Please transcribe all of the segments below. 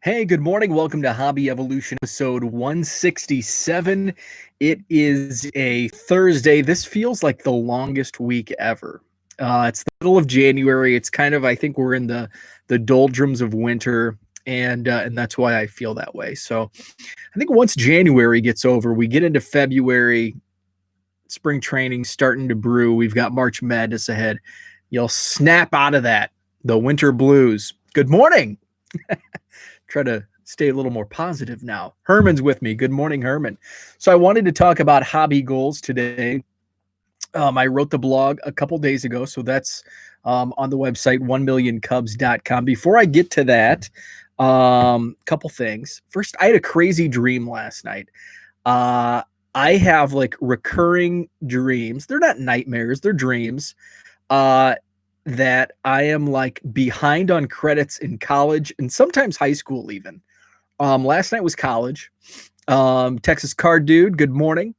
Hey, good morning. Welcome to Hobby Evolution episode 167. It is a Thursday. This feels like the longest week ever. It's the middle of January. It's kind of, I think we're in the doldrums of winter, and that's why I feel that way. So I think once January gets over, we get into February, spring training starting to brew. We've got March Madness ahead. You'll snap out of that. The winter blues. Good morning. Try to stay a little more positive now. Herman's with me. Good morning, Herman. So I wanted to talk about hobby goals today. I wrote the blog a couple days ago, so that's on the website 1millioncubs.com. Before I get to that, couple things. First, I had a crazy dream last night. I have like recurring dreams. They're not nightmares, they're dreams. That I am like behind on credits in college and sometimes high school even. Last night was college. Texas Card Dude, good morning.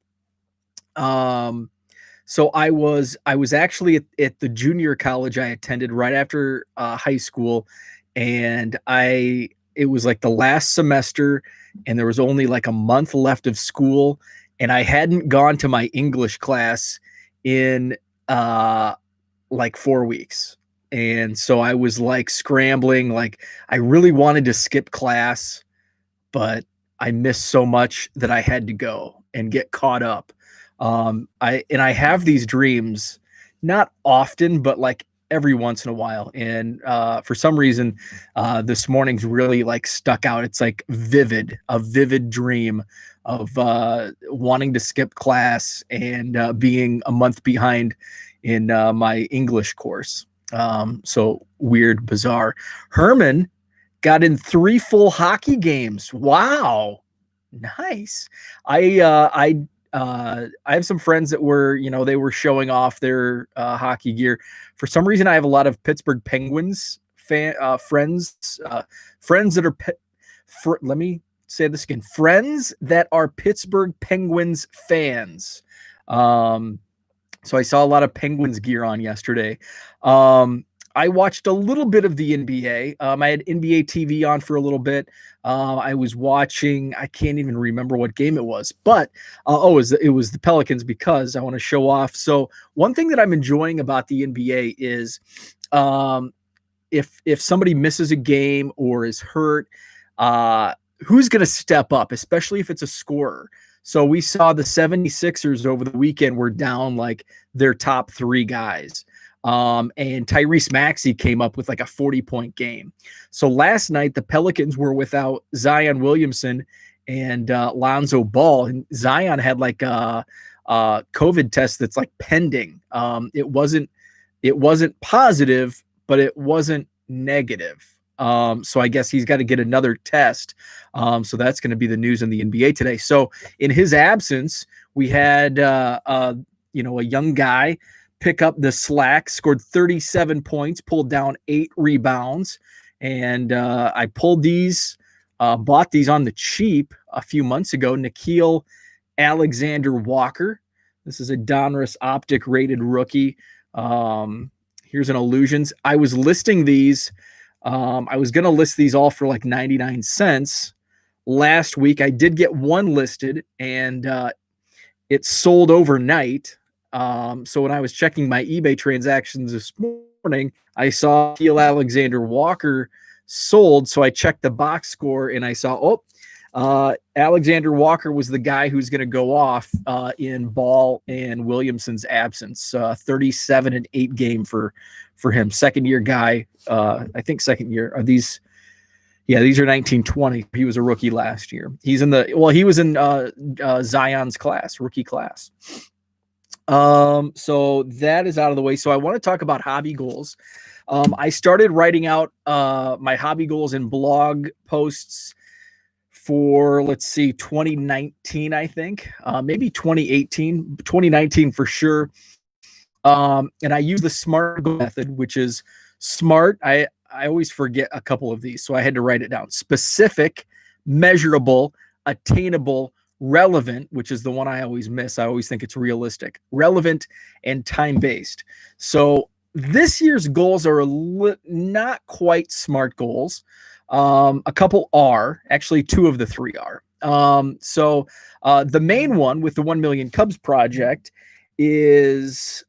So I was actually at the junior college I attended right after high school, and it was like the last semester, and there was only like a month left of school, and I hadn't gone to my English class in like 4 weeks. And so I was like scrambling, like I really wanted to skip class, but I missed so much that I had to go and get caught up. I have these dreams, not often, but like every once in a while. And for some reason, this morning's really like stuck out. It's like a vivid dream of wanting to skip class and being a month behind in my English course. So weird, bizarre. Herman got in 3 full hockey games. Wow, nice. I have some friends that were, they were showing off their hockey gear. For some reason, I have a lot of Pittsburgh Penguins friends that are. Let me say this again: friends that are Pittsburgh Penguins fans. So I saw a lot of Penguins gear on yesterday. I watched a little bit of the NBA. I had NBA TV on for a little bit. I was watching, I can't even remember what game it was, but it was the Pelicans because I want to show off. So one thing that I'm enjoying about the NBA is if somebody misses a game or is hurt, who's going to step up, especially if it's a scorer. So we saw the 76ers over the weekend were down like their top 3 guys. And Tyrese Maxey came up with like a 40-point game. So last night, the Pelicans were without Zion Williamson and Lonzo Ball. And Zion had like a COVID test that's like pending. It wasn't positive, but it wasn't negative. So I guess he's got to get another test. So that's going to be the news in the NBA today. So in his absence, we had a young guy pick up the slack, scored 37 points, pulled down 8 rebounds, and I bought these on the cheap a few months ago. Nickeil Alexander-Walker. This is a Donruss Optic rated rookie. Here's an Illusions. I was listing these. I was going to list these all for like 99 cents. Last week, I did get one listed, and it sold overnight. So when I was checking my eBay transactions this morning, I saw Nickeil Alexander-Walker sold. So I checked the box score, and I saw, Alexander Walker was the guy who's going to go off in Ball and Williamson's absence. 37 and 8 game for him. Second year guy. I think second year. Are these? Yeah, these are 1920. He was a rookie last year. He was in Zion's class, rookie class. So that is out of the way. So I want to talk about hobby goals. I started writing out my hobby goals in blog posts for, 2019, I think, maybe 2018, 2019 for sure. And I use the SMART method, which is SMART. I always forget a couple of these, so I had to write it down. Specific, measurable, attainable, relevant, which is the one I always miss. I always think it's realistic, relevant, and time-based. So this year's goals are not quite SMART goals. A couple are, actually two of the three are. The main one with the 1 Million Cubs project is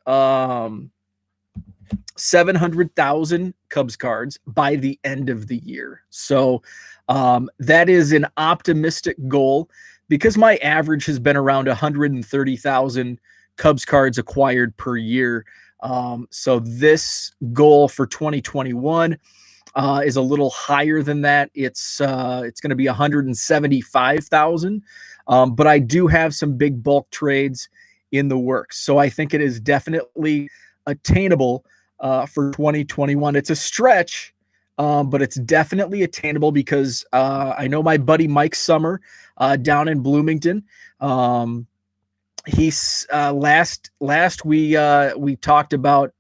700,000 Cubs cards by the end of the year. So that is an optimistic goal because my average has been around 130,000 Cubs cards acquired per year. So this goal for 2021 is a little higher than that. It's going to be 175,000, but I do have some big bulk trades in the works. So I think it is definitely attainable for 2021. It's a stretch, but it's definitely attainable because I know my buddy Mike Summer down in Bloomington. He's last we talked about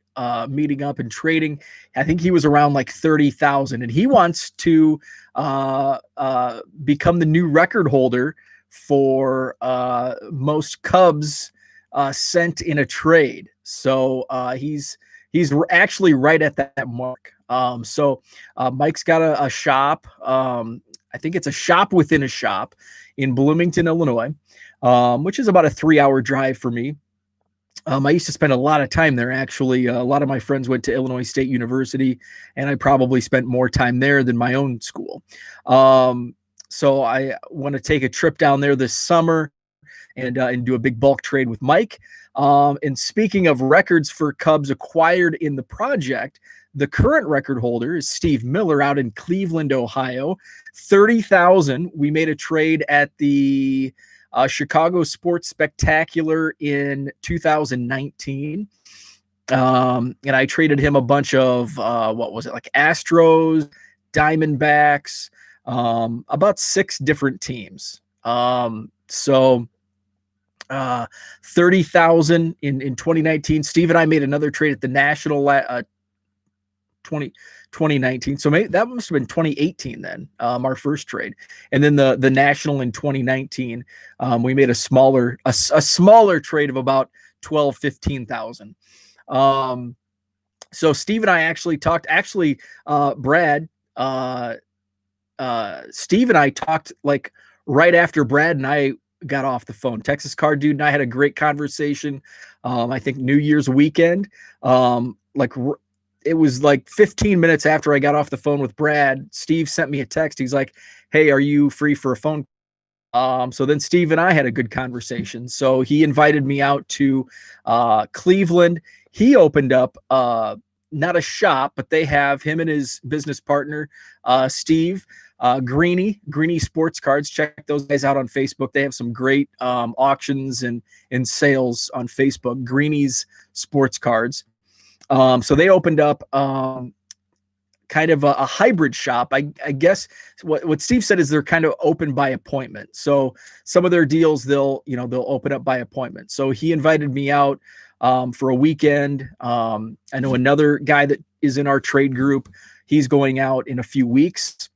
meeting up and trading. I think he was around like 30,000, and he wants to become the new record holder for most Cubs sent in a trade. So he's actually right at that mark. Mike's got a shop. I think it's a shop within a shop in Bloomington, Illinois, which is about a 3-hour drive for me. I used to spend a lot of time there, actually. A lot of my friends went to Illinois State University, and I probably spent more time there than my own school. So I want to take a trip down there this summer and do a big bulk trade with Mike. And speaking of records for Cubs acquired in the project, the current record holder is Steve Miller out in Cleveland, Ohio. 30,000. We made a trade at the Chicago Sports Spectacular in 2019. And I traded him a bunch of, like Astros, Diamondbacks, about 6 different teams. 30,000 in 2019. Steve and I made another trade at the National 2019. So maybe that must have been 2018 then, our first trade. And then the National in 2019, we made a smaller trade of about 15,000. So Steve and I actually talked, Brad, Steve and I talked like right after Brad and I got off the phone. Texas Card Dude and I had a great conversation. I think New Year's weekend, it was like 15 minutes after I got off the phone with Brad, Steve sent me a text. He's like, "Hey, are you free for a phone?" So then Steve and I had a good conversation. So he invited me out to Cleveland. He opened up not a shop, but they have him and his business partner, Steve, Greeny Sports Cards. Check those guys out on Facebook. They have some great auctions and sales on Facebook. Greeny's Sports Cards. So they opened up kind of a hybrid shop. I guess what Steve said is they're kind of open by appointment. So some of their deals they'll open up by appointment. So he invited me out for a weekend. I know another guy that is in our trade group. He's going out in a few weeks.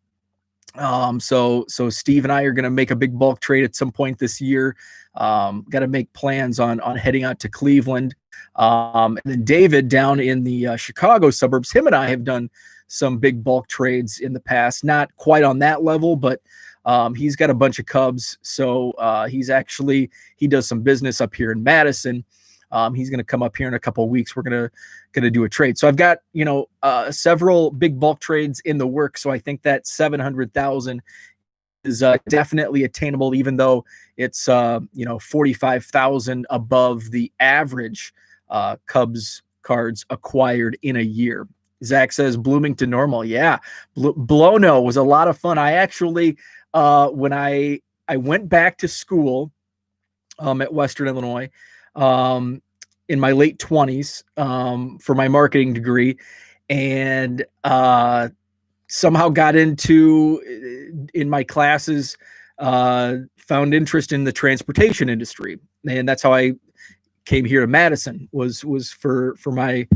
So Steve and I are going to make a big bulk trade at some point this year. Got to make plans on heading out to Cleveland. And then David down in the Chicago suburbs, him and I have done some big bulk trades in the past, not quite on that level, but he's got a bunch of Cubs. So he does some business up here in Madison. He's going to come up here in a couple of weeks. We're going to do a trade. So I've got, several big bulk trades in the works. So I think that 700,000 is definitely attainable, even though it's 45,000 above the average Cubs cards acquired in a year. Zach says Bloomington normal. Yeah. Blono was a lot of fun. I actually, when I went back to school at Western Illinois in my late 20s for my marketing degree, and somehow got into, in my classes, found interest in the transportation industry. And that's how I came here to Madison, was for my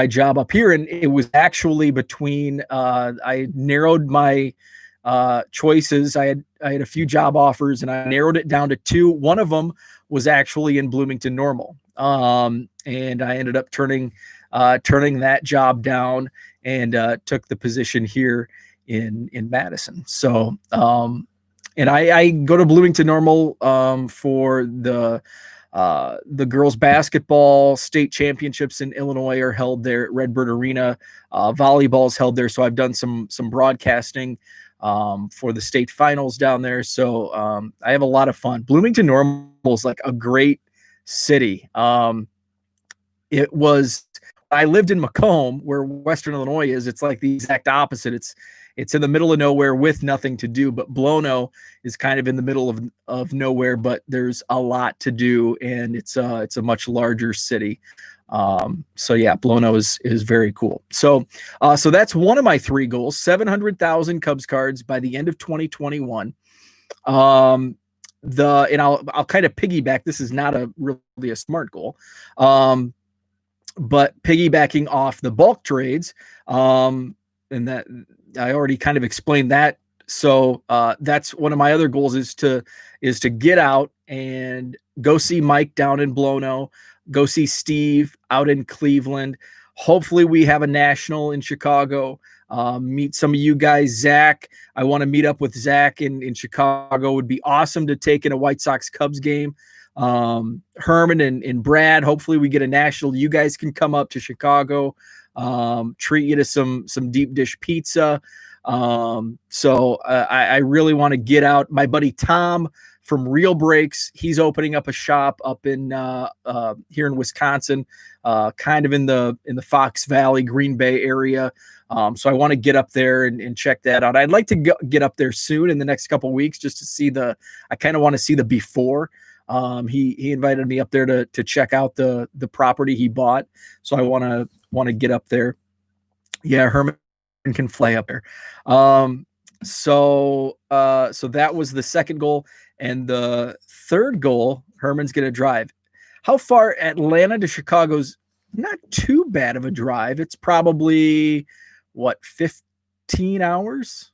job up here. And it was actually between, I narrowed my choices. I had a few job offers and I narrowed it down to 2. One of them was actually in Bloomington Normal. And I ended up turning that job down and took the position here in Madison. So and I go to Bloomington Normal for the girls basketball state championships in Illinois are held there at Redbird Arena. Volleyball is held there, so I've done some broadcasting for the state finals down there. So I have a lot of fun. Bloomington Normal is like a great city. It was, I lived in Macomb, where Western Illinois is. It's like the exact opposite. It's in the middle of nowhere with nothing to do, but Blono is kind of in the middle of nowhere, but there's a lot to do, and it's a much larger city. So yeah, Blono is very cool. So that's one of my 3 goals: 700,000 Cubs cards by the end of 2021. And I'll kind of piggyback. This is not really a smart goal, but piggybacking off the bulk trades, and that I already kind of explained that. So that's one of my other goals is to get out and go see Mike down in Blono, go see Steve out in Cleveland. Hopefully we have a national in Chicago. Meet some of you guys. Zach, I want to meet up with Zach in Chicago. It would be awesome to take in a White Sox Cubs game. Herman and Brad, hopefully we get a national. You guys can come up to Chicago, treat you to some deep dish pizza. So I really want to get out. My buddy Tom from Real Breaks, he's opening up a shop up in here in Wisconsin, kind of in the Fox Valley, Green Bay area. So I want to get up there and check that out. I'd like to get up there soon in the next couple of weeks, just to see I kind of want to see the before. He invited me up there to check out the property he bought. So I want to get up there. Yeah, Herman can fly up there. So that was the second goal, and the third goal, Herman's going to drive. How far? Atlanta to Chicago's not too bad of a drive. It's probably 15 hours.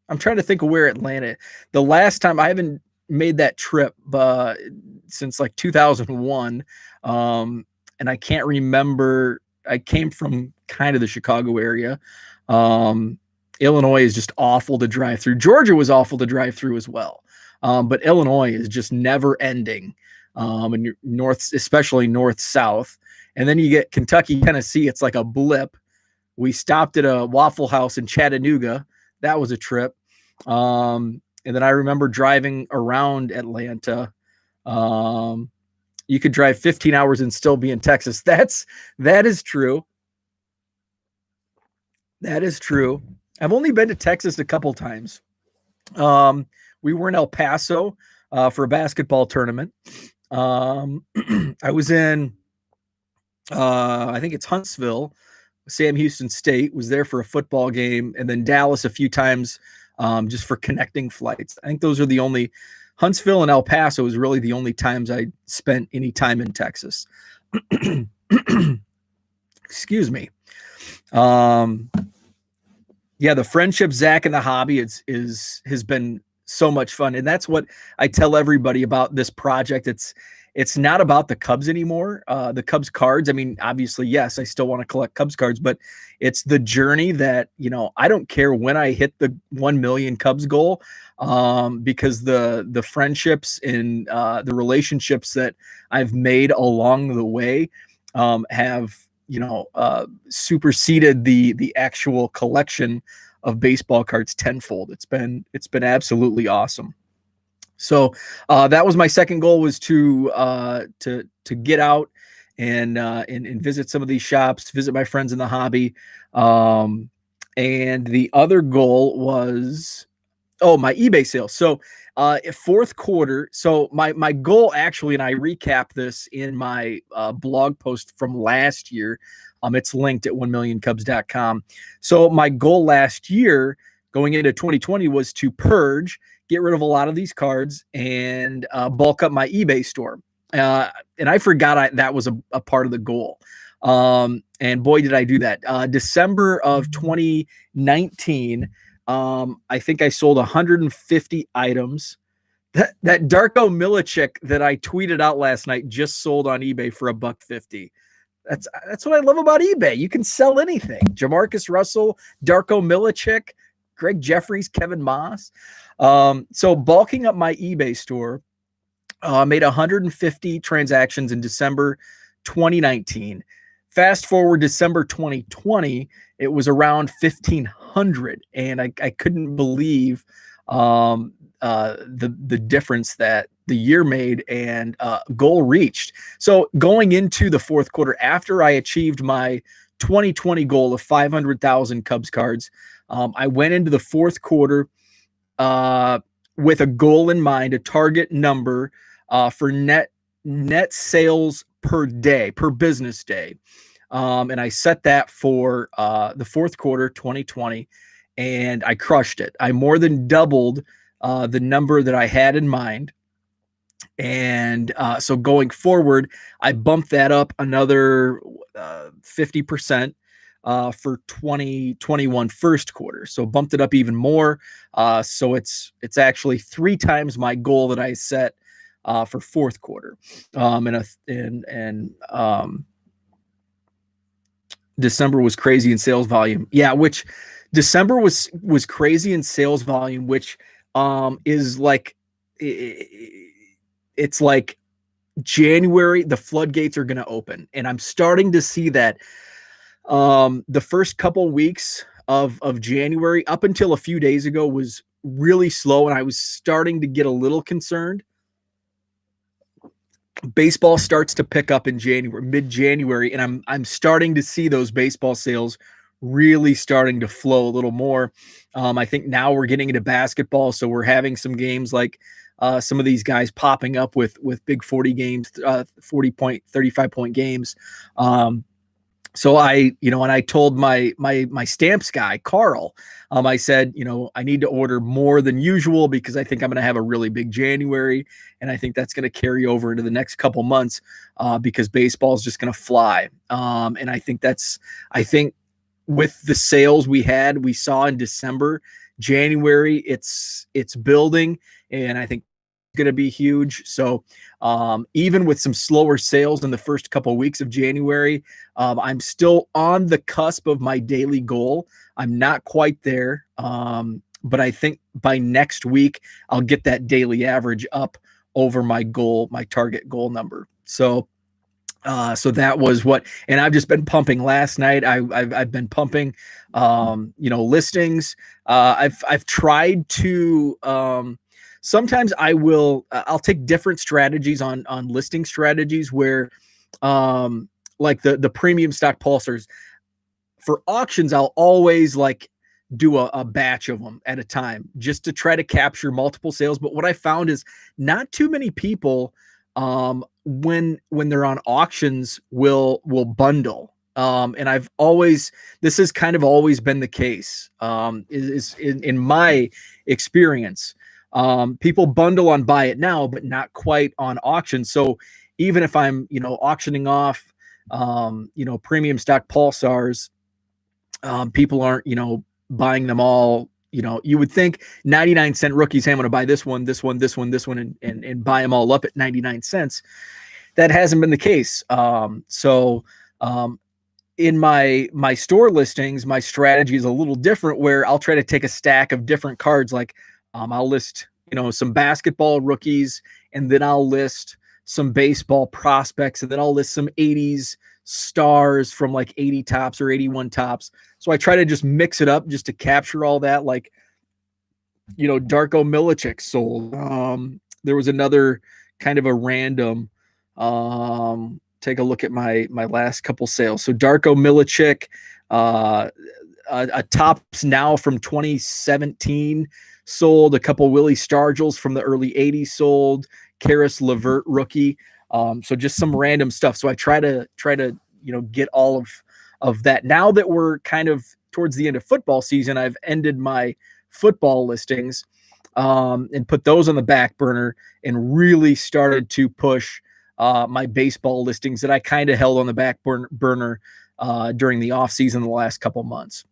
I'm trying to think of where Atlanta. The last time, I haven't made that trip since like 2001, and I can't remember. I came from kind of the Chicago area. Illinois is just awful to drive through. Georgia was awful to drive through as well. But Illinois is just never ending. And north, especially north south. And then you get Kentucky, Tennessee. It's like a blip. We stopped at a Waffle House in Chattanooga. That was a trip. And then I remember driving around Atlanta. You could drive 15 hours and still be in Texas. That is true. That is true. I've only been to Texas a couple times. We were in El Paso for a basketball tournament. I was in, I think it's Huntsville. Sam Houston State was there for a football game, and then Dallas a few times just for connecting flights. I think those are the only. Huntsville and El Paso is really the only times I spent any time in Texas. Excuse me. Yeah, the friendship, Zach, and the hobby has been so much fun. And that's what I tell everybody about this project. It's not about the Cubs anymore. The Cubs cards. I mean, obviously, yes, I still want to collect Cubs cards, but it's the journey that, I don't care when I hit the 1 million Cubs goal, because the friendships and the relationships that I've made along the way have, superseded the actual collection of baseball cards tenfold. It's been absolutely awesome. So that was my second goal, was to get out and visit some of these shops, visit my friends in the hobby. And the other goal was, my eBay sales. So fourth quarter. So my goal actually, and I recap this in my blog post from last year. It's linked at 1millioncubs.com. So my goal last year going into 2020 was to purge, get rid of a lot of these cards, and bulk up my eBay store. And I forgot that was a part of the goal. And boy, did I do that. December of 2019, I think I sold 150 items. That Darko Milicic that I tweeted out last night just sold on eBay for $150. That's what I love about eBay. You can sell anything. Jamarcus Russell, Darko Milicic, Greg Jeffries, Kevin Moss. So bulking up my eBay store, made 150 transactions in December 2019. Fast forward December 2020, it was around 1,500, and I couldn't believe the difference that the year made, and goal reached. So going into the fourth quarter, after I achieved my 2020 goal of 500,000 Cubs cards, I went into the fourth quarter with a goal in mind, a target number for net sales per day, per business day. And I set that for the fourth quarter 2020, and I crushed it. I more than doubled the number that I had in mind. And so going forward, I bumped that up another 50% for 2021 first quarter. So bumped it up even more. So it's actually 3 times my goal that I set for fourth quarter. December was crazy in sales volume. Yeah, which December was crazy in sales volume, which is like, it's like January, the floodgates are going to open, and I'm starting to see that. The first couple weeks of January up until a few days ago was really slow, and I was starting to get a little concerned. Baseball starts to pick up in January, mid-January, and I'm starting to see those baseball sales really starting to flow a little more. I think now we're getting into basketball, so we're having some games like some of these guys popping up with big 40 games, 40 point, 35 point games. So and I told my stamps guy, Carl, I said, I need to order more than usual because I think I'm going to have a really big January. And I think that's going to carry over into the next couple months because baseball is just going to fly. And I think with the sales we saw in December, January, it's building, and I think going to be huge. So even with some slower sales in the first couple of weeks of January, I'm still on the cusp of my daily goal. I'm not quite there, but I think by next week I'll get that daily average up over my target goal number. So that was and I've just been pumping. Last night I've been pumping listings. I've tried to sometimes I'll take different strategies on listing strategies where like the premium stock pulsars for auctions, I'll always like do a batch of them at a time just to try to capture multiple sales. But what I found is not too many people when they're on auctions will bundle. And this has kind of always been the case, is in my experience. People bundle on buy it now, but not quite on auction. So even if I'm, auctioning off, premium stock pulsars, people aren't, buying them all. You would think 99-cent rookies, hey, I'm going to buy this one, and buy them all up at 99 cents. That hasn't been the case. In my store listings, my strategy is a little different, where I'll try to take a stack of different cards. Like I'll list, some basketball rookies, and then I'll list some baseball prospects, and then I'll list some 80s stars from like 80 tops or 81 tops. So I try to just mix it up just to capture all that. Like, Darko Milicic sold. There was another kind of a random, take a look at my last couple sales. So Darko Milicic, a Topps Now from 2017 sold. A couple Willie Stargels from the early 80s sold. Karis LeVert rookie. So just some random stuff. So I try to get all of that. Now that we're kind of towards the end of football season, I've ended my football listings and put those on the back burner, and really started to push my baseball listings that I kind of held on the back burner during the off season the last couple months.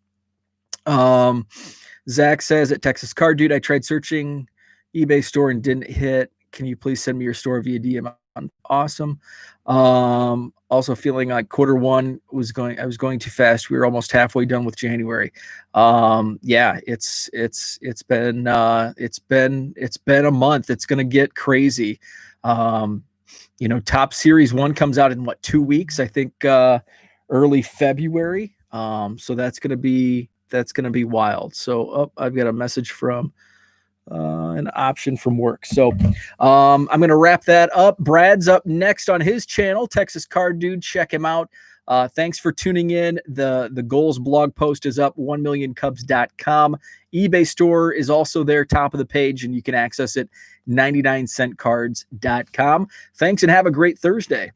Zach says, at Texas Card Dude, I tried searching eBay store and didn't hit. Can you please send me your store via DM? Awesome. Also feeling like quarter one I was going too fast. We were almost halfway done with January. Yeah, it's been a month. It's going to get crazy. Top Series 1 comes out in 2 weeks, I think, early February. So that's going to be wild. So I've got a message from an option from work. So I'm going to wrap that up. Brad's up next on his channel, Texas Card Dude. Check him out. Thanks for tuning in. The goals blog post is up, 1millioncubs.com. eBay store is also there, top of the page, and you can access it, 99centcards.com. Thanks and have a great Thursday.